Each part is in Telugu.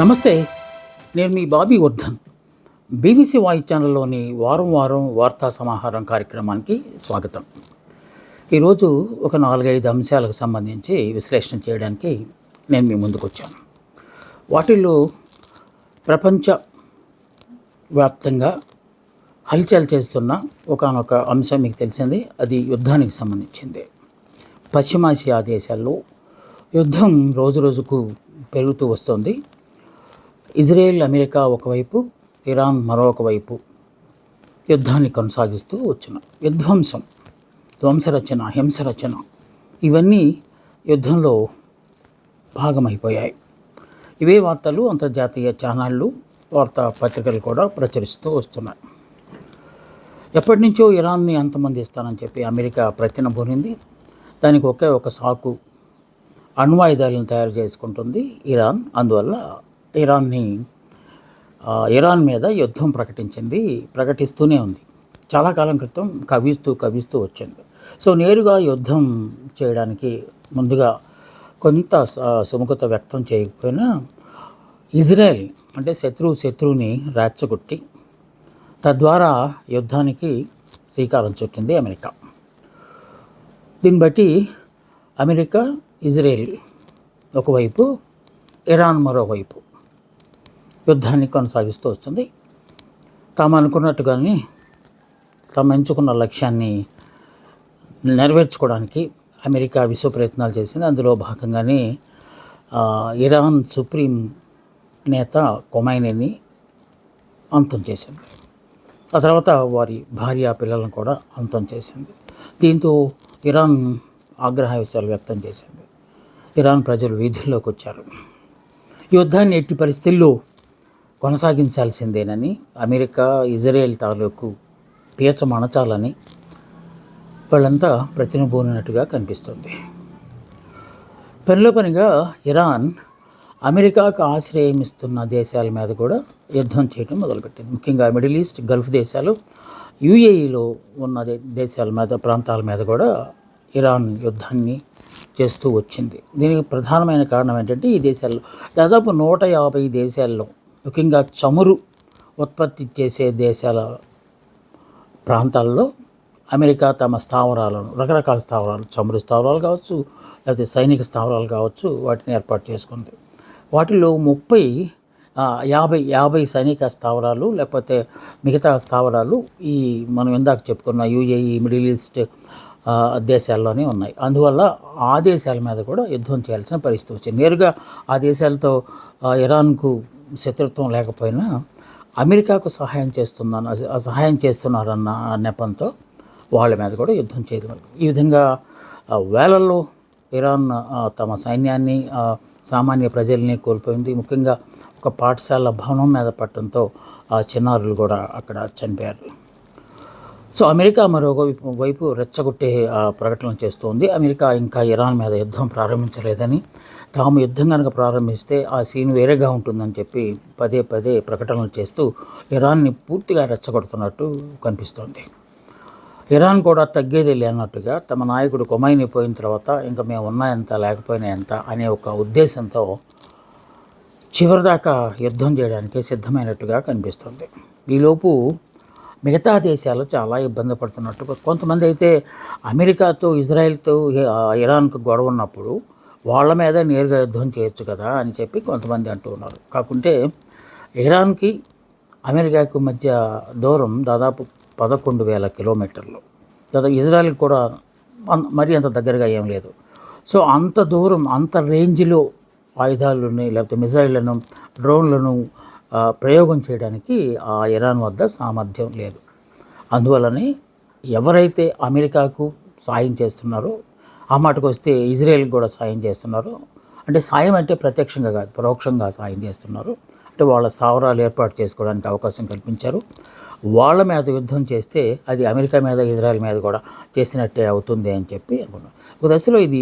నమస్తే. నేను మీ బాబీ వర్ధన్. బీబీసీ వాయిస్ ఛానల్లోని వారం వారం వార్తా సమాహారం కార్యక్రమానికి స్వాగతం. ఈరోజు ఒక 4-5 అంశాలకు సంబంధించి విశ్లేషణ చేయడానికి నేను మీ ముందుకు వచ్చాను. వాటిల్లో ప్రపంచ వ్యాప్తంగా హల్చల్ చేస్తున్న ఒకానొక అంశం మీకు తెలిసింది. అది యుద్ధానికి సంబంధించింది. పశ్చిమాసియా దేశాల్లో యుద్ధం రోజుకు పెరుగుతూ వస్తుంది. ఇజ్రాయెల్, అమెరికా ఒకవైపు, ఇరాన్ మరొక వైపు యుద్ధాన్ని కొనసాగిస్తూ వచ్చిన విధ్వంసం, ధ్వంసరచన, హింసరచన ఇవన్నీ యుద్ధంలో భాగమైపోయాయి. ఇవే వార్తలు అంతర్జాతీయ ఛానళ్ళు, వార్తా పత్రికలు కూడా ప్రచురిస్తూ వస్తున్నాయి. ఎప్పటి నుంచో ఇరాన్ని అంతమొందిస్తానని చెప్పి అమెరికా ప్రతినబూనింది. దానికి ఒకే ఒక సాకు, అణ్వాయుధాలను తయారు చేసుకుంటుంది ఇరాన్. అందువల్ల ఇరాన్ మీద యుద్ధం ప్రకటిస్తూనే ఉంది. చాలా కాలం క్రితం కవిస్తూ వచ్చింది. సో నేరుగా యుద్ధం చేయడానికి ముందుగా కొంత సుముఖత వ్యక్తం చేయకపోయినా ఇజ్రాయెల్ అంటే శత్రువుని రెచ్చగొట్టి తద్వారా యుద్ధానికి శ్రీకారం చుట్టింది అమెరికా. దీన్ని బట్టి అమెరికా, ఇజ్రాయెల్ ఒకవైపు, ఇరాన్ మరోవైపు యుద్ధాన్ని కొనసాగిస్తూ వస్తుంది. తాము అనుకున్నట్టుగానే తాము ఎంచుకున్న లక్ష్యాన్ని నెరవేర్చుకోవడానికి అమెరికా విశ్వ ప్రయత్నాలు చేసింది. అందులో భాగంగానే ఇరాన్ సుప్రీం నేత ఖొమైనీని అంతం చేసింది. ఆ తర్వాత వారి భార్య పిల్లలను కూడా అంతం చేసింది. దీంతో ఇరాన్ ఆగ్రహావేశాలు వ్యక్తం చేసింది. ఇరాన్ ప్రజలు వీధుల్లోకి వచ్చారు. యుద్ధాన్ని ఎట్టి పరిస్థితుల్లో కొనసాగించాల్సిందేనని, అమెరికా, ఇజ్రాయెల్ తాలూకు పీచ మణచాలని వాళ్ళంతా ప్రతినబూనినట్టుగా కనిపిస్తుంది. పనిగా ఇరాన్ అమెరికాకు ఆశ్రయం ఇస్తున్న దేశాల మీద కూడా యుద్ధం చేయడం మొదలుపెట్టింది. ముఖ్యంగా మిడిల్ ఈస్ట్, గల్ఫ్ దేశాలు, యూఏఈలో ఉన్న దేశాల మీద, ప్రాంతాల మీద కూడా ఇరాన్ యుద్ధాన్ని చేస్తూ వచ్చింది. దీనికి ప్రధానమైన కారణం ఏంటంటే, ఈ దేశాల్లో దాదాపు 150 దేశాల్లో, ముఖ్యంగా చమురు ఉత్పత్తి చేసే దేశాల ప్రాంతాల్లో అమెరికా తమ స్థావరాలను, రకరకాల స్థావరాలు, చమురు స్థావరాలు కావచ్చు, లేకపోతే సైనిక స్థావరాలు కావచ్చు, వాటిని ఏర్పాటు చేసుకుంది. వాటిలో 50 సైనిక స్థావరాలు, లేకపోతే మిగతా స్థావరాలు ఈ మనం ఇందాక చెప్పుకున్న యూఏఈ, మిడిల్ ఈస్ట్ దేశాల్లోనే ఉన్నాయి. అందువల్ల ఆ దేశాల మీద కూడా యుద్ధం చేయాల్సిన పరిస్థితి వచ్చింది. నేరుగా ఆ దేశాలతో ఇరాన్కు శత్రుత్వం లేకపోయినా అమెరికాకు సహాయం చేస్తున్నారన్న నెపంతో వాళ్ళ మీద కూడా యుద్ధం చేయడం. ఈ విధంగా వేలల్లో ఇరాన్ తమ సైన్యాన్ని, సామాన్య ప్రజల్ని కోల్పోయింది. ముఖ్యంగా ఒక పాఠశాల భవనం మీద పట్టడంతో ఆ చిన్నారులు కూడా అక్కడ చనిపోయారు. సో అమెరికా మరోవైపు రెచ్చగొట్టే ప్రకటనలు చేస్తోంది. అమెరికా ఇంకా ఇరాన్ మీద యుద్ధం ప్రారంభించలేదని, తాము యుద్ధం కనుక ప్రారంభిస్తే ఆ సీన్ వేరేగా ఉంటుందని చెప్పి పదే ప్రకటనలు చేస్తూ ఇరాన్ని పూర్తిగా రెచ్చగొడుతున్నట్టు కనిపిస్తోంది. ఇరాన్ కూడా తగ్గేది లేనట్టుగా తమ నాయకుడు ఖొమైనీ పోయిన తర్వాత ఇంకా మేము ఉన్నా ఎంత, లేకపోయినా ఎంత అనే ఒక ఉద్దేశంతో చివరిదాకా యుద్ధం చేయడానికి సిద్ధమైనట్టుగా కనిపిస్తుంది. ఈలోపు మిగతా దేశాలు చాలా ఇబ్బంది పడుతున్నట్టు, కొంతమంది అయితే అమెరికాతో, ఇజ్రాయెల్తో ఇరాన్కు గొడవ ఉన్నప్పుడు వాళ్ళ మీద నేరుగా యుద్ధం చేయొచ్చు కదా అని చెప్పి కొంతమంది అంటూ ఉన్నారు. కాకుంటే ఇరాన్కి అమెరికాకు మధ్య దూరం దాదాపు 11,000 కిలోమీటర్లు. దాదాపు ఇజ్రాయెల్కి కూడా మరీ అంత దగ్గరగా ఏం లేదు. సో అంత దూరం, అంత రేంజ్లో ఆయుధాలని, లేకపోతే మిజైళ్లను, డ్రోన్లను ప్రయోగం చేయడానికి ఆ ఇరాన్ వద్ద సామర్థ్యం లేదు. అందువల్లనే ఎవరైతే అమెరికాకు సాయం చేస్తున్నారో, ఆ మాటకు వస్తే ఇజ్రాయెల్కి కూడా సాయం చేస్తున్నారు. అంటే సాయం అంటే ప్రత్యక్షంగా కాదు, పరోక్షంగా సాయం చేస్తున్నారు. అంటే వాళ్ళ స్థావరాలు ఏర్పాటు చేసుకోవడానికి అవకాశం కల్పించారు. వాళ్ళ మీద యుద్ధం చేస్తే అది అమెరికా మీద, ఇజ్రాయెల్ మీద కూడా చేసినట్టే అవుతుంది అని చెప్పి అనుకున్నారు. ఒక దశలో ఇది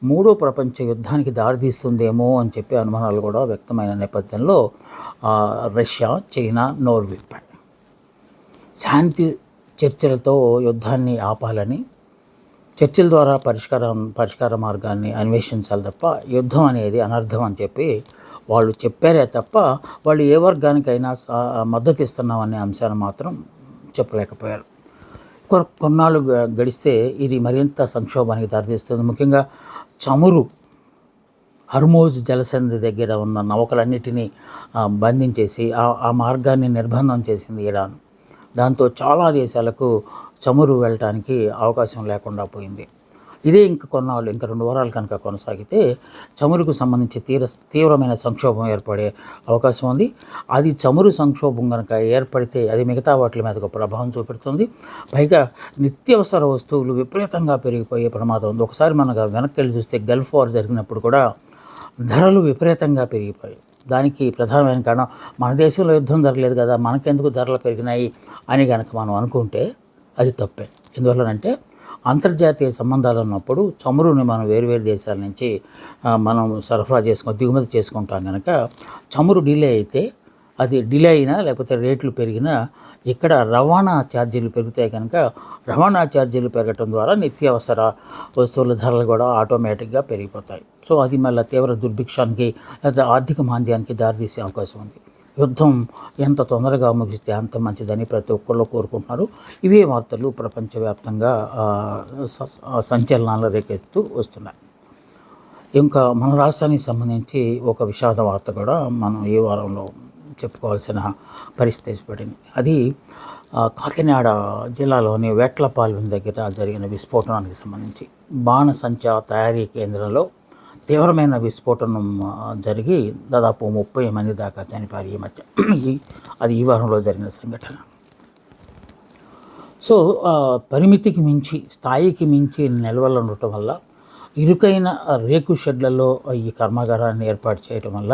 3వ ప్రపంచ యుద్ధానికి దారితీస్తుందేమో అని చెప్పి అనుమానాలు కూడా వ్యక్తమైన నేపథ్యంలో రష్యా, చైనా నోరు విప్పాయి. శాంతి చర్చలతో యుద్ధాన్ని ఆపాలని, చర్చల ద్వారా పరిష్కార మార్గాన్ని అన్వేషించాలి తప్ప యుద్ధం అనేది అనర్థం అని చెప్పి వాళ్ళు చెప్పారే తప్ప వాళ్ళు ఏ వర్గానికైనా మద్దతు ఇస్తున్నామనే అంశాన్ని మాత్రం చెప్పలేకపోయారు. కొన్నాళ్ళు గడిస్తే ఇది మరింత సంక్షోభానికి దారితీస్తుంది. ముఖ్యంగా చమురు హర్మోజ్ జలసంధి దగ్గర ఉన్న నౌకలన్నిటినీ బంధించేసి ఆ మార్గాన్ని నిర్బంధం చేసింది ఇరాన్. దాంతో చాలా దేశాలకు చమురు వెళ్ళటానికి అవకాశం లేకుండా పోయింది. ఇదే ఇంక 2 వారాలు కనుక కొనసాగితే చమురుకు సంబంధించి తీవ్రమైన సంక్షోభం ఏర్పడే అవకాశం ఉంది. అది చమురు సంక్షోభం కనుక ఏర్పడితే అది మిగతా వాటి మీద ఒక ప్రభావం చూపెడుతుంది. పైగా నిత్యావసర వస్తువులు విపరీతంగా పెరిగిపోయే ప్రమాదం ఉంది. ఒకసారి మనం వెనక్కి వెళ్ళి చూస్తే గల్ఫ్ వార్ జరిగినప్పుడు కూడా ధరలు విపరీతంగా పెరిగిపోయాయి. దానికి ప్రధానమైన కారణం మన దేశంలో యుద్ధం జరగలేదు కదా, మనకెందుకు ధరలు పెరిగినాయి అని కనుక మనం అనుకుంటే అది తప్పే. ఎందువల్లనంటే అంతర్జాతీయ సంబంధాలు ఉన్నప్పుడు చమురుని మనం వేరువేరు దేశాల నుంచి మనం సరఫరా దిగుమతి చేసుకుంటాం కనుక చమురు డిలే అయితే అది డిలే అయినా లేకపోతే రేట్లు పెరిగినా ఇక్కడ రవాణా ఛార్జీలు పెరుగుతాయి కనుక రవాణా ఛార్జీలు పెరగటం ద్వారా నిత్యావసర వస్తువుల ధరలు కూడా ఆటోమేటిక్గా పెరిగిపోతాయి. సో అది మళ్ళీ తీవ్ర దుర్భిక్షానికి లేదా ఆర్థిక మాంద్యానికి దారితీసే అవకాశం ఉంది. యుద్ధం ఎంత తొందరగా ముగిస్తే అంత మంచిదని ప్రతి ఒక్కళ్ళు కోరుకుంటున్నారు. ఇవే వార్తలు ప్రపంచవ్యాప్తంగా సంచలనాలు రేకెత్తు వస్తున్నాయి. ఇంకా మన రాష్ట్రానికి సంబంధించి ఒక విషాద వార్త కూడా మనం ఈ వారంలో చెప్పుకోవాల్సిన పరిస్థితి ఏర్పడింది. అది కాకినాడ జిల్లాలోని వేట్లపాలెం దగ్గర జరిగిన విస్ఫోటనానికి సంబంధించి బాణసంచా తయారీ కేంద్రంలో తీవ్రమైన విస్ఫోటనం జరిగి దాదాపు 30 మంది దాకా చనిపోయారు ఈ మధ్య. అది ఈ వారంలో జరిగిన సంఘటన. సో పరిమితికి మించి స్థాయికి మించి నిల్వలు ఉండటం వల్ల ఇరుకైన రేకు షెడ్లలో ఈ కర్మాగారాన్ని ఏర్పాటు చేయటం వల్ల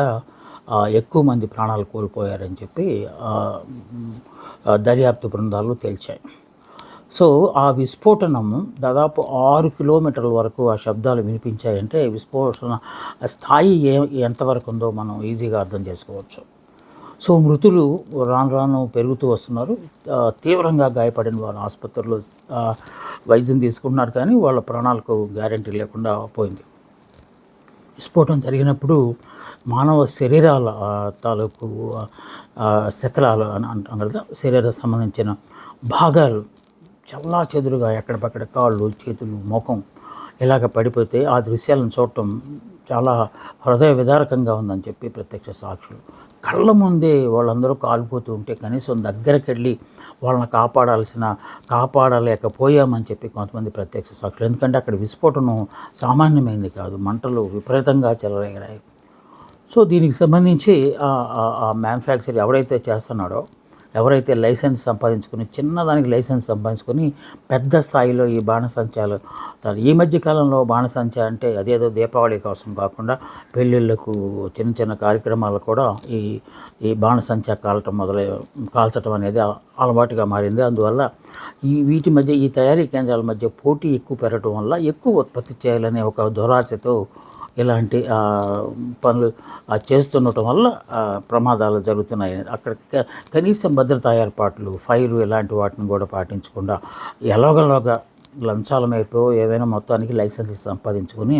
ఎక్కువ మంది ప్రాణాలు కోల్పోయారని చెప్పి దర్యాప్తు బృందాలు తేల్చాయి. సో ఆ విస్ఫోటనం దాదాపు 6 కిలోమీటర్ల వరకు ఆ శబ్దాలు వినిపించాయంటే విస్ఫోటన స్థాయి ఎంతవరకు ఉందో మనం ఈజీగా అర్థం చేసుకోవచ్చు. సో మృతులు రాను పెరుగుతూ వస్తున్నారు. తీవ్రంగా గాయపడిన వారు ఆసుపత్రిలో వైద్యం తీసుకుంటున్నారు, కానీ వాళ్ళ ప్రాణాలకు గ్యారెంటీ లేకుండా పోయింది. విస్ఫోటనం జరిగినప్పుడు మానవ శరీరాల తాలూకు శకలాలు అని అంటాం కదా, శరీరానికి సంబంధించిన భాగాలు చాలా చెదురుగా ఎక్కడిపక్కడ కాళ్ళు, చేతులు, ముఖం ఇలాగ పడిపోతే ఆ దృశ్యాలను చూడటం చాలా హృదయ విదారకంగా ఉందని చెప్పి ప్రత్యక్ష సాక్షులు కళ్ళ ముందే వాళ్ళందరూ కాలిపోతూ ఉంటే కనీసం దగ్గరికి వెళ్ళి వాళ్ళని కాపాడలేకపోయామని చెప్పి కొంతమంది ప్రత్యక్ష సాక్షులు. ఎందుకంటే అక్కడ విస్ఫోటనం సామాన్యమైంది కాదు, మంటలు విపరీతంగా చెలరేగాయి. సో దీనికి సంబంధించి ఆ మ్యానుఫ్యాక్చర్ ఎవరైతే చేస్తున్నాడో, ఎవరైతే లైసెన్స్ సంపాదించుకుని చిన్నదానికి లైసెన్స్ సంపాదించుకొని పెద్ద స్థాయిలో ఈ బాణసంచాలు ఈ మధ్య కాలంలో బాణసంచా అంటే అదేదో దీపావళి కోసం కాకుండా పెళ్ళిళ్ళకు చిన్న కార్యక్రమాలు కూడా ఈ బాణసంచా కాల్చడం అనేది అలవాటుగా మారింది. అందువల్ల వీటి మధ్య ఈ తయారీ కేంద్రాల మధ్య పోటీ ఎక్కువ పెరగడం వల్ల ఎక్కువ ఉత్పత్తి చేయాలనే ఒక దురాశతో ఇలాంటి పనులు చేస్తుండటం వల్ల ప్రమాదాలు జరుగుతున్నాయి. అక్కడ కనీసం భద్రతా ఏర్పాట్లు, ఫైర్ ఇలాంటి వాటిని కూడా పాటించకుండా ఎలాగోలాగా లంచాల వైపు ఏదైనా మొత్తానికి లైసెన్స్ సంపాదించుకొని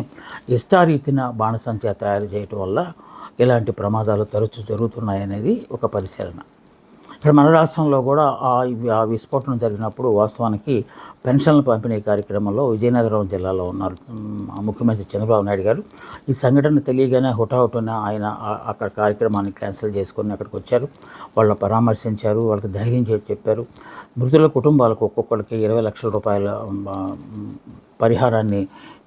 ఇష్టారీతిన బాణసంచా తయారు చేయటం వల్ల ఇలాంటి ప్రమాదాలు తరచూ జరుగుతున్నాయనేది ఒక పరిశీలన. ఇక్కడ మన రాష్ట్రంలో కూడా ఆ విస్ఫోటనం జరిగినప్పుడు వాస్తవానికి పెన్షన్ల పంపిణీ కార్యక్రమంలో విజయనగరం జిల్లాలో ఉన్నారు ముఖ్యమంత్రి చంద్రబాబు నాయుడు గారు. ఈ సంఘటన తెలియగానే హుటాహుటిన ఆయన అక్కడ కార్యక్రమాన్ని క్యాన్సిల్ చేసుకొని అక్కడికి వచ్చారు. వాళ్ళని పరామర్శించారు, వాళ్ళకి ధైర్యం చెప్పారు. మృతుల కుటుంబాలకు ఒక్కొక్కరికి 20 లక్షల రూపాయల పరిహారాన్ని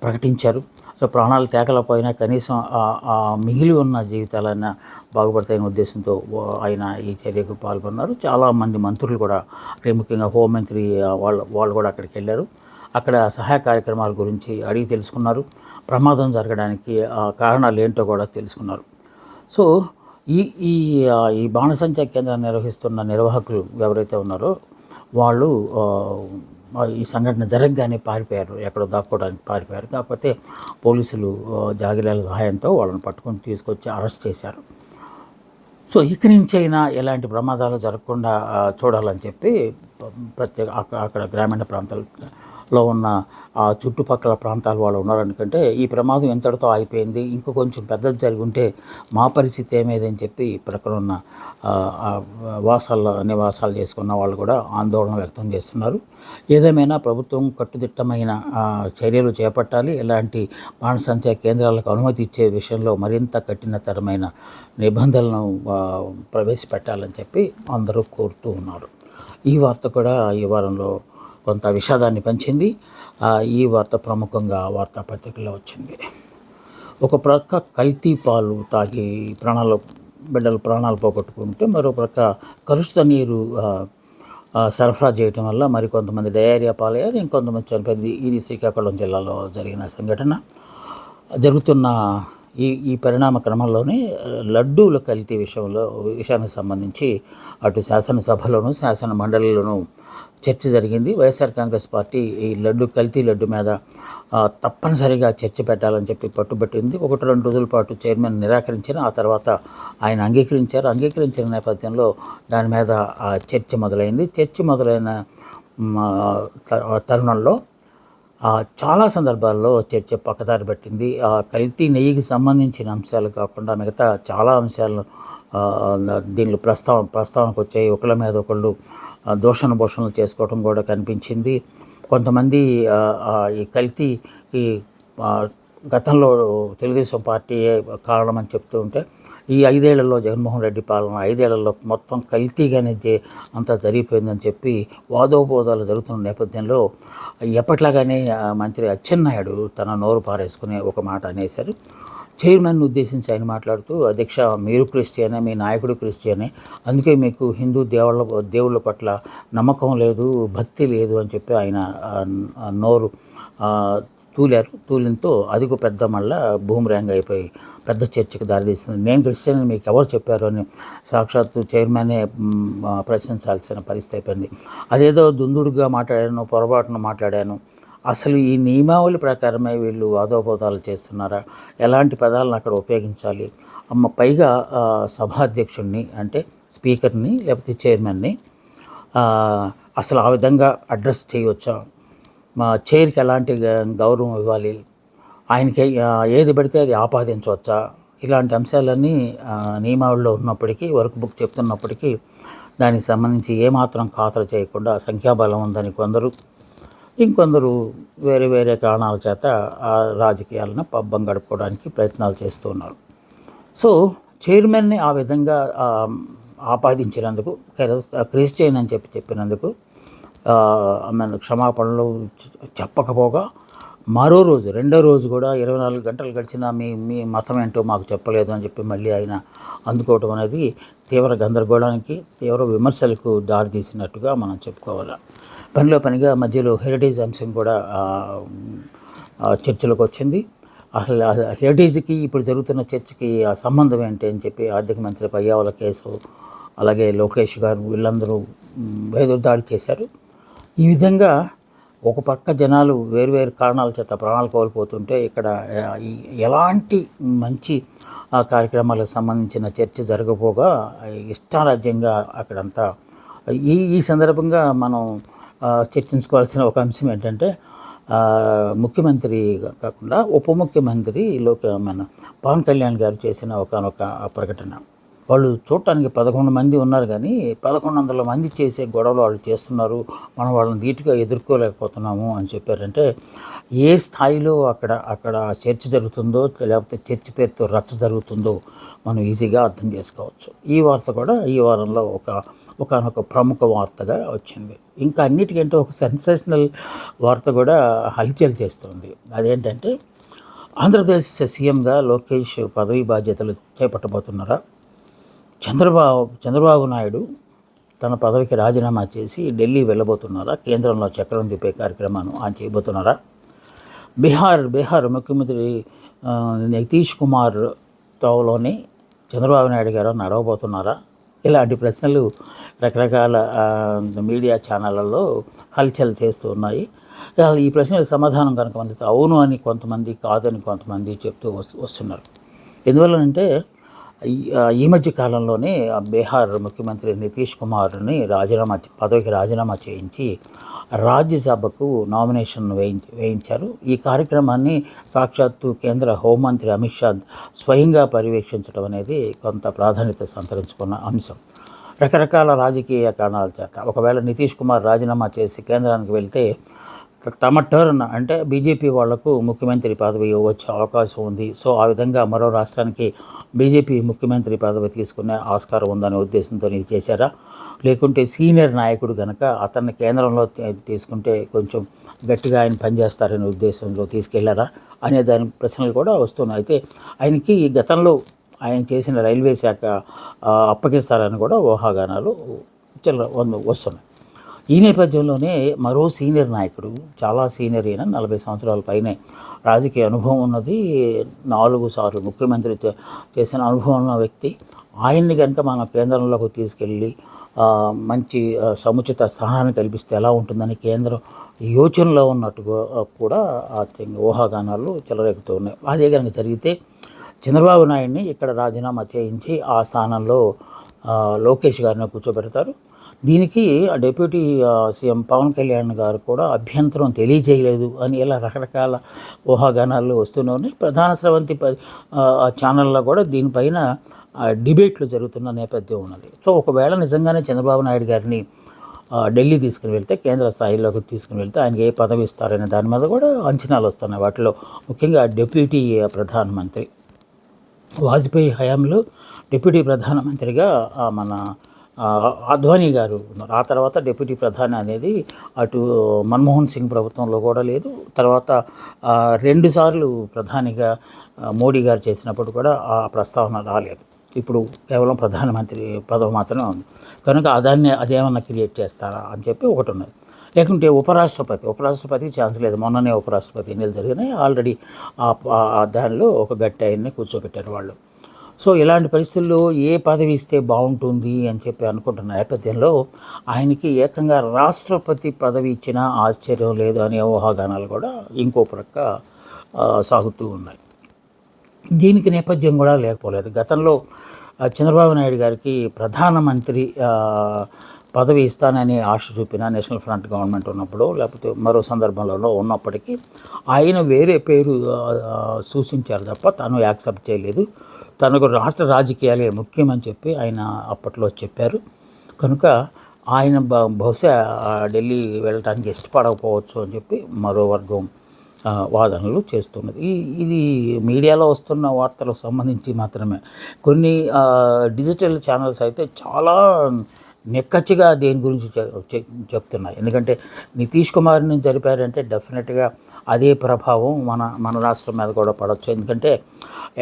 ప్రకటించారు. సో ప్రాణాలు తేకలపోయినా కనీసం మిగిలి ఉన్న జీవితాలైనా బాగుపడతాయనే ఉద్దేశంతో ఆయన ఈ చర్యకు పాల్గొన్నారు. చాలామంది మంత్రులు కూడా, ముఖ్యంగా హోంమంత్రి వాళ్ళు కూడా అక్కడికి వెళ్ళారు. అక్కడ సహాయ కార్యక్రమాల గురించి అడిగి తెలుసుకున్నారు. ప్రమాదం జరగడానికి కారణాలు ఏంటో కూడా తెలుసుకున్నారు. సో ఈ బాణసంచా కేంద్రాన్ని నిర్వహిస్తున్న నిర్వాహకులు ఎవరైతే ఉన్నారో వాళ్ళు ఈ సంఘటన జరగగానే పారిపోయారు, ఎక్కడో దాక్కోవడానికి పారిపోయారు. కాకపోతే పోలీసులు జాగిరాల సహాయంతో వాళ్ళని పట్టుకొని తీసుకొచ్చి అరెస్ట్ చేశారు. సో ఇక్కడి నుంచైనా ఎలాంటి ప్రమాదాలు జరగకుండా చూడాలని చెప్పి అక్కడ గ్రామీణ ప్రాంతాల లో ఉన్న ఆ చుట్టుపక్కల ప్రాంతాల వాళ్ళు ఉన్నారనుకంటే ఈ ప్రమాదం ఎంతటితో ఆగిపోయింది, ఇంకో కొంచెం పెద్దది జరిగి ఉంటే మా పరిస్థితి ఏమేదని చెప్పి ప్రక్కన ఉన్న నివాసాలు చేసుకున్న వాళ్ళు కూడా ఆందోళన వ్యక్తం చేస్తున్నారు. ఏదేమైనా ప్రభుత్వం కట్టుదిట్టమైన చర్యలు చేపట్టాలి. ఇలాంటి బాణసంచా కేంద్రాలకు అనుమతి ఇచ్చే విషయంలో మరింత కఠినతరమైన నిబంధనలను ప్రవేశపెట్టాలని చెప్పి అందరూ కోరుతూ ఉన్నారు. ఈ వార్త కూడా ఈ వారంలో కొంత విషాదాన్ని పంచింది. ఈ వార్త ప్రముఖంగా వార్తాపత్రికల్లో వచ్చింది. ఒక ప్రక్క కల్తీ పాలు తాగి బిడ్డలు ప్రాణాలు పోగొట్టుకుంటే, మరో ప్రక్క కలుషిత నీరు సరఫరా చేయటం వల్ల మరికొంతమంది డయేరియా పాలయ్యారు, ఇంకొంతమంది చనిపోయింది. ఇది శ్రీకాకుళం జిల్లాలో జరిగిన సంఘటన. జరుగుతున్న ఈ పరిణామ క్రమంలోనే లడ్డూల కల్తీ విషయానికి సంబంధించి అటు శాసనసభలోను శాసన మండలిలోనూ చర్చ జరిగింది. వైఎస్ఆర్ కాంగ్రెస్ పార్టీ ఈ కల్తీ లడ్డు మీద తప్పనిసరిగా చర్చ పెట్టాలని చెప్పి పట్టుబట్టింది. 1-2 రోజుల పాటు చైర్మన్ నిరాకరించిన, ఆ తర్వాత ఆయన అంగీకరించిన నేపథ్యంలో దాని మీద చర్చ మొదలైంది. చర్చ మొదలైన తరుణంలో చాలా సందర్భాల్లో చర్చ పక్కదారి పట్టింది. కల్తీ నెయ్యికి సంబంధించిన అంశాలు కాకుండా మిగతా చాలా అంశాలను దీనిలో ప్రస్తావనకు వచ్చాయి. ఒకళ్ళ మీద ఒకళ్ళు దూషణలు చేసుకోవడం కూడా కనిపించింది. కొంతమంది ఈ కల్తీకి గతంలో తెలుగుదేశం పార్టీ కారణమని చెప్తూ ఉంటే, ఈ 5 ఏళ్లలో జగన్మోహన్ రెడ్డి పాలన 5 ఏళ్లలో మొత్తం కల్తీగానే అంతా జరిగిపోయిందని చెప్పి వాదోపవాదాలు జరుగుతున్న నేపథ్యంలో ఎప్పట్లాగానే మంత్రి అచ్చెన్నాయుడు తన నోరు పారేసుకునే ఒక మాట అనేశారు. చైర్మన్ ఉద్దేశించి ఆయన మాట్లాడుతూ, అధ్యక్ష, మీరు క్రిస్టియనే, మీ నాయకుడు క్రిస్టియనే, అందుకే మీకు హిందూ దేవుళ్ళ పట్ల నమ్మకం లేదు, భక్తి లేదు అని చెప్పి ఆయన నోరు తూలింతో అది పెద్ద మళ్ళా బూమరాంగ్ అయిపోయి పెద్ద చర్చకు దారితీస్తుంది. నేను క్రిస్టియన్ మీకు ఎవరు చెప్పారు అని సాక్షాత్తు చైర్మనే ప్రశ్నించాల్సిన పరిస్థితి అయిపోయింది. అదేదో దుందుడుగా మాట్లాడాను, పొరపాటున మాట్లాడాను, అసలు ఈ నియమావళి ప్రకారమే వీళ్ళు వాదోపవాదాలు చేస్తున్నారా, ఎలాంటి పదాలను అక్కడ ఉపయోగించాలి, పైగా సభాధ్యక్షుడిని అంటే స్పీకర్ని లేకపోతే చైర్మన్ని అసలు ఆ విధంగా అడ్రస్ చేయవచ్చా, మా చైర్కి ఎలాంటి గౌరవం ఇవ్వాలి, ఆయనకి ఏది పడితే అది ఆపాదించవచ్చా, ఇలాంటి అంశాలన్నీ నియమావళిలో ఉన్నప్పటికీ, వర్క్ బుక్ చెప్తున్నప్పటికీ దానికి సంబంధించి ఏమాత్రం ఖాతరు చేయకుండా సంఖ్యాబలం ఉందని కొందరు, ఇంకొందరు వేరే వేరే కారణాల చేత ఆ రాజకీయాలను పబ్బం గడుపుకోవడానికి ప్రయత్నాలు చేస్తూ ఉన్నారు. సో చైర్మన్ని ఆ విధంగా ఆపాదించినందుకు, క్రిస్టియన్ అని చెప్పినందుకు ఆమెను క్షమాపణలు చెప్పకపోగా మరో రోజు, రెండో రోజు కూడా 24 గంటలు గడిచినా మీ మతం ఏంటో మాకు చెప్పలేదు అని చెప్పి మళ్ళీ ఆయన అందుకోవటం అనేది తీవ్ర గందరగోళానికి, తీవ్ర విమర్శలకు దారితీసినట్టుగా మనం చెప్పుకోవాలి. పనిగా మధ్యలో హెరిటేజ్ అంశం కూడా చర్చలకు వచ్చింది. అసలు హెరిటేజ్కి ఇప్పుడు జరుగుతున్న చర్చకి ఆ సంబంధం ఏంటి అని చెప్పి ఆర్థిక మంత్రి పయ్యావుల కేసు, అలాగే లోకేష్ గారు వీళ్ళందరూ ఎదురుదాడి చేశారు. ఈ విధంగా ఒక పక్క జనాలు వేరువేరు కారణాల చేత ప్రాణాలు కోల్పోతుంటే, ఇక్కడ ఎలాంటి మంచి కార్యక్రమాలకు సంబంధించిన చర్చ జరగపోగా ఇష్టారాజ్యంగా అక్కడంతా ఈ సందర్భంగా మనం చర్చించుకోవాల్సిన ఒక అంశం ఏంటంటే, ముఖ్యమంత్రి కాకుండా ఉప ముఖ్యమంత్రి మన పవన్ కళ్యాణ్ గారు చేసిన ఒకనొక ప్రకటన. వాళ్ళు చూడటానికి 11 మంది ఉన్నారు, కానీ 1100 మంది చేసే గొడవలు వాళ్ళు చేస్తున్నారు, మనం వాళ్ళని ధీటుగా ఎదుర్కోలేకపోతున్నాము అని చెప్పారంటే, ఏ స్థాయిలో అక్కడ చర్చ జరుగుతుందో, లేకపోతే చర్చ పేరుతో రచ్చ జరుగుతుందో మనం ఈజీగా అర్థం చేసుకోవచ్చు. ఈ వార్త కూడా ఈ వారంలో ఒకనొక ప్రముఖ వార్తగా వచ్చింది. ఇంకా అన్నిటికంటే ఒక సెన్సేషనల్ వార్త కూడా హల్చల్ చేస్తుంది. అదేంటంటే, ఆంధ్రప్రదేశ్ సీఎంగా లోకేష్ పదవి బాధ్యతలు చేపట్టబోతున్నారా, చంద్రబాబు నాయుడు తన పదవికి రాజీనామా చేసి ఢిల్లీ వెళ్ళబోతున్నారా, కేంద్రంలో చక్రం తిప్పే కార్యక్రమాన్ని ఆయన చేయబోతున్నారా, బీహార్ ముఖ్యమంత్రి నితీష్ కుమార్ తోవలోని చంద్రబాబు నాయుడు గారు నడవబోతున్నారా, ఇలాంటి ప్రశ్నలు రకరకాల మీడియా ఛానళ్ళలో హల్చల్ చేస్తూ ఉన్నాయి. ఈ ప్రశ్నలకు సమాధానం కనుక మనకి అవును అని కొంతమంది, కాదని కొంతమంది చెప్తూ వస్తున్నారు. ఎందువల్లనంటే, ఈ మధ్య కాలంలోనే బీహార్ ముఖ్యమంత్రి నితీష్ కుమార్ని పదవికి రాజీనామా చేయించి రాజ్యసభకు నామినేషన్ వేయించారు. ఈ కార్యక్రమాన్ని సాక్షాత్తు కేంద్ర హోంమంత్రి అమిత్ షా స్వయంగా పర్యవేక్షించడం అనేది కొంత ప్రాధాన్యత సంతరించుకున్న అంశం. రకరకాల రాజకీయ కారణాల చేత ఒకవేళ నితీష్ కుమార్ రాజీనామా చేసి కేంద్రానికి వెళ్తే తమ టర్న్ అంటే బీజేపీ వాళ్లకు ముఖ్యమంత్రి పదవి వచ్చే అవకాశం ఉంది. సో ఆ విధంగా మరో రాష్ట్రానికి బీజేపీ ముఖ్యమంత్రి పదవి తీసుకునే ఆస్కారం ఉందనే ఉద్దేశంతో ఇది చేశారా, లేకుంటే సీనియర్ నాయకుడు కనుక అతన్ని కేంద్రంలో తీసుకుంటే కొంచెం గట్టిగా ఆయన పనిచేస్తారనే ఉద్దేశంలో తీసుకెళ్లారా అనే దాని ప్రశ్నలు కూడా వస్తున్నాయి. అయితే ఆయనకి గతంలో ఆయన చేసిన రైల్వే శాఖ అప్పగిస్తారని కూడా ఊహాగానాలు వస్తున్నాయి. ఈ నేపథ్యంలోనే మరో సీనియర్ నాయకుడు, చాలా సీనియర్ అయిన 40 సంవత్సరాల పైనే రాజకీయ అనుభవం ఉన్నది, 4 సార్లు ముఖ్యమంత్రి చేసిన అనుభవం ఉన్న వ్యక్తి, ఆయన్ని కనుక మన కేంద్రంలోకి తీసుకెళ్ళి మంచి సముచిత స్థానాన్ని కల్పిస్తే ఎలా ఉంటుందని కేంద్రం యోచనలో ఉన్నట్టుగా కూడా ఊహాగానాలు చెలరేగుతూ ఉన్నాయి. అదే కనుక జరిగితే చంద్రబాబు నాయుడిని ఇక్కడ రాజీనామా చేయించి ఆ స్థానంలో లోకేష్ గారిని కూర్చోబెడతారు. దీనికి డిప్యూటీ సీఎం పవన్ కళ్యాణ్ గారు కూడా అభ్యంతరం తెలియజేయలేదు అని ఇలా రకరకాల ఊహాగానాలు వస్తూనే ప్రధాన స్రవంతి ఛానల్లో కూడా దీనిపైన డిబేట్లు జరుగుతున్న నేపథ్యం ఉన్నది. సో ఒకవేళ నిజంగానే చంద్రబాబు నాయుడు గారిని ఢిల్లీ తీసుకుని వెళ్తే, కేంద్ర స్థాయిలోకి తీసుకుని వెళ్తే ఆయనకి ఏ పదవి ఇస్తారనే దాని మీద కూడా అంచనాలు వస్తున్నాయి. వాటిలో ముఖ్యంగా డిప్యూటీ ప్రధానమంత్రి వాజ్పేయి హయాంలో డిప్యూటీ ప్రధానమంత్రిగా మన అద్వానీ గారు ఉన్నారు. ఆ తర్వాత డిప్యూటీ ప్రధాని అనేది అటు మన్మోహన్ సింగ్ ప్రభుత్వంలో కూడా లేదు. తర్వాత 2 సార్లు ప్రధానిగా మోడీ గారు చేసినప్పుడు కూడా ఆ ప్రస్తావన రాలేదు. ఇప్పుడు కేవలం ప్రధానమంత్రి పదవి మాత్రమే ఉంది కనుక అదేమన్నా క్రియేట్ చేస్తారా అని చెప్పి ఒకటి ఉన్నది. లేకుంటే ఉపరాష్ట్రపతికి ఛాన్స్ లేదు. మొన్ననే ఉపరాష్ట్రపతి ఎన్నికలు జరిగినాయి. ఆల్రెడీ దానిలో ఒక గట్టి ఆయన్ని కూర్చోబెట్టారు వాళ్ళు. సో ఇలాంటి పరిస్థితుల్లో ఏ పదవి ఇస్తే బాగుంటుంది అని చెప్పి అనుకుంటున్న నేపథ్యంలో ఆయనకి ఏకంగా రాష్ట్రపతి పదవి ఇచ్చినా ఆశ్చర్యం లేదు అనే ఊహాగానాలు కూడా ఇంకో ప్రక్క సాగుతూ ఉన్నాయి. దీనికి నేపథ్యం కూడా లేకపోలేదు. గతంలో చంద్రబాబు నాయుడు గారికి ప్రధానమంత్రి పదవి ఇస్తానని ఆశ చూపిన నేషనల్ ఫ్రంట్ గవర్నమెంట్ ఉన్నప్పుడు, లేకపోతే మరో సందర్భంలో ఉన్నప్పటికీ ఆయన వేరే పేరు సూచించారు తప్ప తను యాక్సెప్ట్ చేయలేదు. తనకు రాష్ట్ర రాజకీయాలే ముఖ్యమని చెప్పి ఆయన అప్పట్లో చెప్పారు. కనుక ఆయన బహుశా ఢిల్లీ వెళ్ళడానికి ఇష్టపడకపోవచ్చు అని చెప్పి మరో వర్గం వాదనలు చేస్తున్నది. ఇది మీడియాలో వస్తున్న వార్తలకు సంబంధించి మాత్రమే. కొన్ని డిజిటల్ ఛానల్స్ అయితే చాలా నిక్కచ్చిగా దేని గురించి చెప్తున్నాయి. ఎందుకంటే నితీష్ కుమార్ని జరిపారంటే డెఫినెట్గా అదే ప్రభావం మన రాష్ట్రం మీద కూడా పడవచ్చు. ఎందుకంటే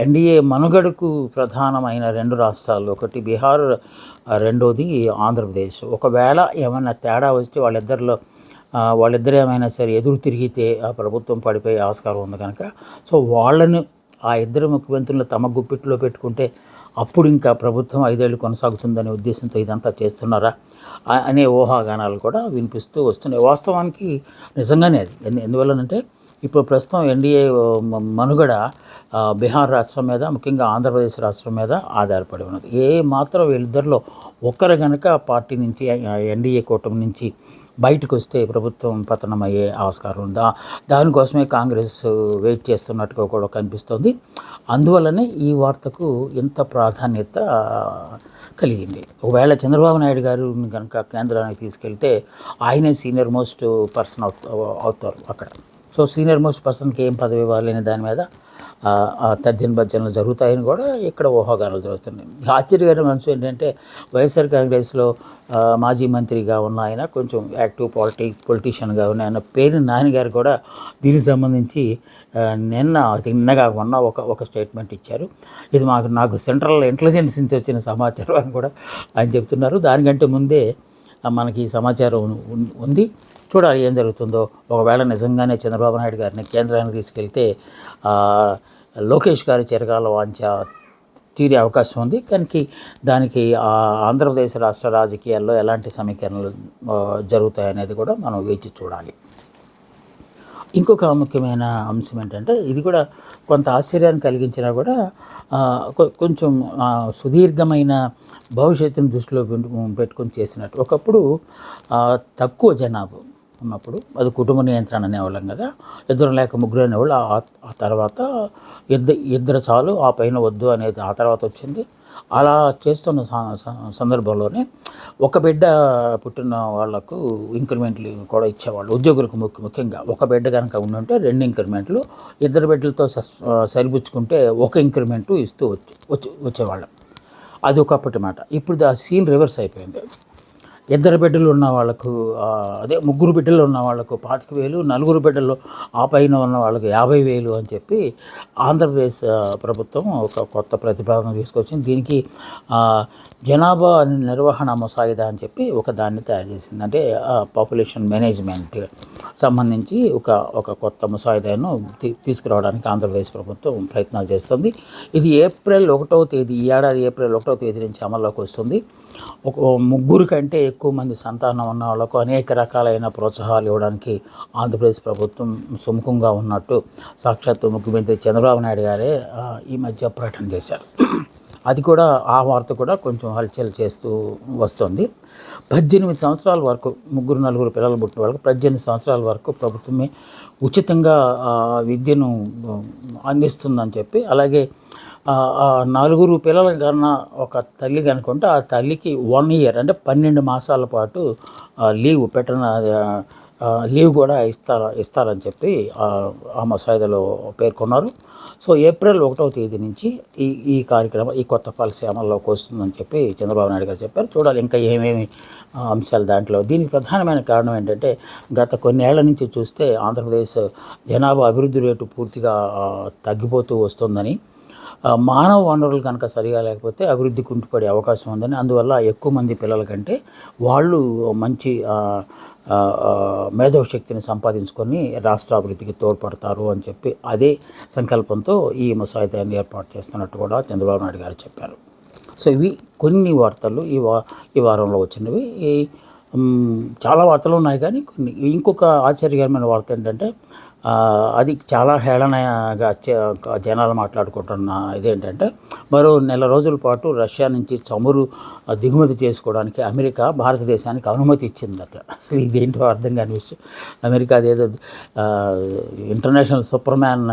ఎన్డీఏ మనుగడకు ప్రధానమైన 2 రాష్ట్రాలు, ఒకటి బీహార్, రెండోది ఆంధ్రప్రదేశ్. ఒకవేళ ఏమైనా తేడా వస్తే వాళ్ళిద్దరు ఏమైనా సరే ఎదురు తిరిగితే ఆ ప్రభుత్వం పడిపోయే ఆస్కారం ఉంది కనుక సో వాళ్ళను ఆ ఇద్దరు ముఖ్యమంత్రులను తమ గుప్పిట్లో పెట్టుకుంటే అప్పుడు ఇంకా ప్రభుత్వం 5 ఏళ్ళు కొనసాగుతుందనే ఉద్దేశంతో ఇదంతా చేస్తున్నారా అనే ఊహాగానాలు కూడా వినిపిస్తూ వస్తున్నాయి. వాస్తవానికి నిజంగానే అది ఎందువల్లనంటే ఇప్పుడు ప్రస్తుతం ఎన్డీఏ మనుగడ బీహార్ రాష్ట్రం మీద, ముఖ్యంగా ఆంధ్రప్రదేశ్ రాష్ట్రం మీద ఆధారపడి ఉన్నది. ఏ మాత్రం వీళ్ళిద్దరిలో ఒక్కరు కనుక పార్టీ నుంచి ఎన్డీఏ కూటమి నుంచి బయటకు వస్తే ప్రభుత్వం పతనమయ్యే ఆస్కారం ఉందా, దానికోసమే కాంగ్రెస్ వెయిట్ చేస్తున్నట్టుగా కూడా కనిపిస్తుంది. అందువల్లనే ఈ వార్తకు ఇంత ప్రాధాన్యత కలిగింది. ఒకవేళ చంద్రబాబు నాయుడు గారు కనుక కేంద్రానికి తీసుకెళ్తే ఆయనే సీనియర్ మోస్ట్ పర్సన్ అవుతారు అక్కడ. సో సీనియర్ మోస్ట్ పర్సన్కి ఏం పదవి ఇవ్వాలి అనే దాని మీద తర్జన జరుగుతాయని కూడా ఇక్కడ ఊహాగానాలు జరుగుతున్నాయి. ఆశ్చర్యకరమైన అంశం ఏంటంటే వైఎస్ఆర్ కాంగ్రెస్లో మాజీ మంత్రిగా ఉన్న ఆయన, కొంచెం యాక్టివ్ పొలిటీషియన్గా ఉన్న ఆయన పేరు నాని గారు కూడా దీనికి సంబంధించి నిన్నగా మొన్న ఒక స్టేట్మెంట్ ఇచ్చారు. ఇది నాకు సెంట్రల్ ఇంటెలిజెన్స్ నుంచి వచ్చిన సమాచారం అని కూడా ఆయన చెప్తున్నారు. దానికంటే ముందే మనకి ఈ సమాచారం ఉంది. చూడాలి ఏం జరుగుతుందో. ఒకవేళ నిజంగానే చంద్రబాబు నాయుడు గారిని కేంద్రానికి తీసుకెళ్తే లోకేష్ గారి చిరకాల వాంఛ తీరే అవకాశం ఉంది. దానికి ఆంధ్రప్రదేశ్ రాష్ట్ర రాజకీయాల్లో ఎలాంటి సమీకరణలు జరుగుతాయనేది కూడా మనం వేచి చూడాలి. ఇంకొక ముఖ్యమైన అంశం ఏంటంటే ఇది కూడా కొంత ఆశ్చర్యాన్ని కలిగించినా కూడా కొంచెం సుదీర్ఘమైన భవిష్యత్తును దృష్టిలో పెట్టుకొని చేసినట్టు. ఒకప్పుడు తక్కువ జనాభా ఉన్నప్పుడు అది కుటుంబ నియంత్రణ అనేవాళ్ళం కదా, ఇద్దరు లేక ముగ్గురు అనేవాళ్ళు. ఆ తర్వాత ఇద్దరు చాలు, ఆ పైన వద్దు అనేది ఆ తర్వాత వచ్చింది. అలా చేస్తున్న సందర్భంలోనే ఒక బిడ్డ పుట్టిన వాళ్లకు ఇంక్రిమెంట్లు కూడా ఇచ్చేవాళ్ళు, ఉద్యోగులకు ముఖ్యంగా. ఒక బిడ్డ కనుక ఉండుంటే 2 ఇంక్రిమెంట్లు, ఇద్దరు బిడ్డలతో సరిపుచ్చుకుంటే ఒక ఇంక్రిమెంటు ఇస్తూ వచ్చేవాళ్ళం. అది ఒకప్పటి మాట. ఇప్పుడు ఆ సీన్ రివర్స్ అయిపోయింది. ఇద్దరు బిడ్డలు ఉన్న వాళ్ళకు ముగ్గురు బిడ్డలు ఉన్న వాళ్ళకు 25,000, నలుగురు బిడ్డలు ఆ పైన ఉన్న వాళ్ళకు 50,000 అని చెప్పి ఆంధ్రప్రదేశ్ ప్రభుత్వం ఒక కొత్త ప్రతిపాదన తీసుకొచ్చింది. దీనికి జనాభా నిర్వహణ ముసాయిదా అని చెప్పి ఒక దాన్ని తయారు చేసింది. అంటే పాపులేషన్ మేనేజ్మెంట్ సంబంధించి ఒక కొత్త ముసాయిదాను తీసుకురావడానికి ఆంధ్రప్రదేశ్ ప్రభుత్వం ప్రయత్నాలు చేస్తుంది. ఇది ఏప్రిల్ 1వ తేదీ, ఈ ఏడాది ఏప్రిల్ 1వ తేదీ నుంచి అమల్లోకి వస్తుంది. ముగ్గురు కంటే ఎక్కువ మంది సంతానం ఉన్న వాళ్ళకు అనేక రకాలైన ప్రోత్సాహాలు ఇవ్వడానికి ఆంధ్రప్రదేశ్ ప్రభుత్వం సుముఖంగా ఉన్నట్టు సాక్షాత్తు ముఖ్యమంత్రి చంద్రబాబు నాయుడు గారే ఈ మధ్య ప్రకటన చేశారు. అది కూడా, ఆ వార్త కూడా కొంచెం హల్చల్ చేస్తూ వస్తుంది. 18 సంవత్సరాల వరకు ముగ్గురు నలుగురు పిల్లలు పుట్టిన వాళ్ళకి 18 సంవత్సరాల వరకు ప్రభుత్వమే ఉచితంగా విద్యను అందిస్తుందని చెప్పి, అలాగే నలుగురు పిల్లల కన్నా ఒక తల్లి కనుకుంటే ఆ తల్లికి 1 year అంటే 12 మాసాల పాటు లీవ్ కూడా ఇస్తారని చెప్పి ఆ మసాయిదాలో పేర్కొన్నారు. సో ఏప్రిల్ 1వ తేదీ నుంచి ఈ కార్యక్రమం, ఈ కొత్త పాలసీ అమల్లోకి వస్తుందని చెప్పి చంద్రబాబు నాయుడు గారు చెప్పారు. చూడాలి ఇంకా ఏమేమి అంశాలు దాంట్లో. దీనికి ప్రధానమైన కారణం ఏంటంటే, గత కొన్నేళ్ల నుంచి చూస్తే ఆంధ్రప్రదేశ్ జనాభా అభివృద్ధి రేటు పూర్తిగా తగ్గిపోతూ వస్తుందని, మానవ వనరులు కనుక సరిగా లేకపోతే అభివృద్ధి కుంటుపడే అవకాశం ఉందని, అందువల్ల ఎక్కువ మంది పిల్లల కంటే వాళ్ళు మంచి మేధో శక్తిని సంపాదించుకొని రాష్ట్ర అభివృద్ధికి తోడ్పడతారు అని చెప్పి అదే సంకల్పంతో ఈ ముసాయిదాన్ని ఏర్పాటు చేస్తున్నట్టు కూడా చంద్రబాబు నాయుడు గారు చెప్పారు. సో ఇవి కొన్ని వార్తలు ఈ వారంలో వచ్చినవి. చాలా వార్తలు ఉన్నాయి కానీ ఇంకొక ఆశ్చర్యకరమైన వార్త ఏంటంటే, అది చాలా హేళనగా జనాలు మాట్లాడుకుంటున్న ఇదేంటంటే, మరో నెల రోజుల పాటు రష్యా నుంచి చమురు దిగుమతి చేసుకోవడానికి అమెరికా భారతదేశానికి అనుమతి ఇచ్చిందట. అసలు ఇదేంటో అర్థం కాని విషయం. అమెరికా అదేదో ఇంటర్నేషనల్ సూపర్ మ్యాన్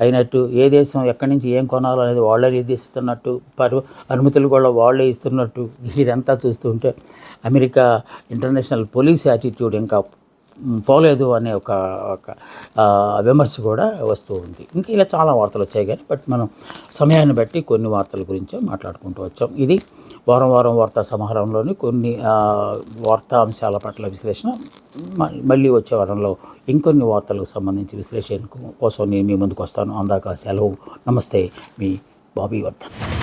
అయినట్టు, ఏ దేశం ఎక్కడి నుంచి ఏం కొనాలో అనేది వాళ్ళే నిర్దేశిస్తున్నట్టు, అనుమతులు కూడా వాళ్ళే ఇస్తున్నట్టు, ఇదంతా చూస్తుంటే అమెరికా ఇంటర్నేషనల్ పోలీస్ యాటిట్యూడ్ ఇంకా పోలేదు అనే ఒక విమర్శ కూడా వస్తూ ఉంది. ఇంకా ఇలా చాలా వార్తలు వచ్చాయి కానీ, బట్ మనం సమయాన్ని బట్టి కొన్ని వార్తల గురించే మాట్లాడుకుంటూ వచ్చాం. ఇది వారం వార్తా సమాహారంలోని కొన్ని వార్తా అంశాల పట్ల విశ్లేషణ. మళ్ళీ వచ్చే వారంలో ఇంకొన్ని వార్తలకు సంబంధించి విశ్లేషణ కోసం నేను మీ ముందుకు వస్తాను. అందాక సెలవు. నమస్తే, మీ బాబీ వర్ధన్.